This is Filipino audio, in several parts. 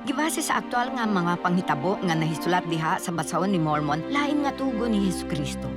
Gibase sa aktual nga mga panghitabo nga nahisulat diha sa basahon ni Mormon, lain nga tugo ni Jesucristo.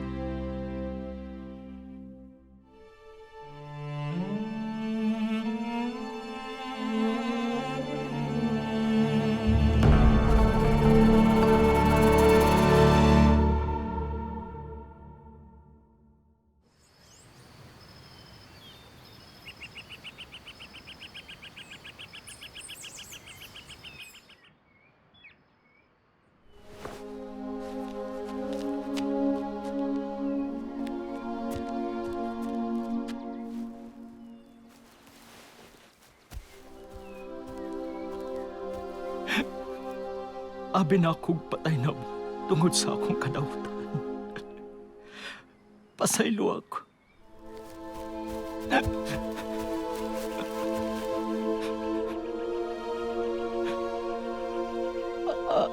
Abi na akong patay na mo tungod sa akong kadautan. Pasaylo ako.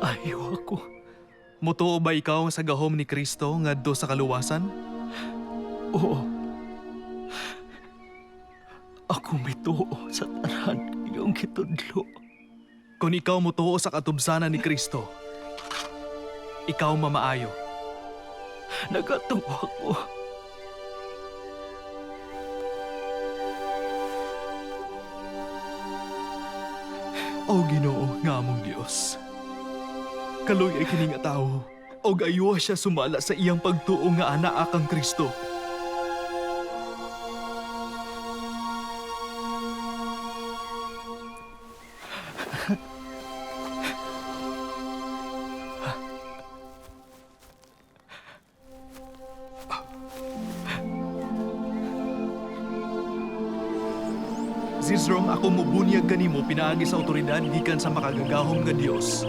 Ayaw ako. Mutuo ba ikaw sa gahom ni Kristo ngadto sa kaluwasan? Oo. Ako mituo sa tanan iyong kitudlo. Kung ikaw mutuo sa katubsanan ni Kristo, ikaw mamaayo. Nagatuo ako. O Ginoo nga among Dios, kaloy ay kini nga tawo, og ayuha siya sumala sa iyang pagtuo nga anaa kang Kristo. Zeezrom, ako mubunyag kanimo pinaagi sa otoridad gikan sa makagagahom nga Dios.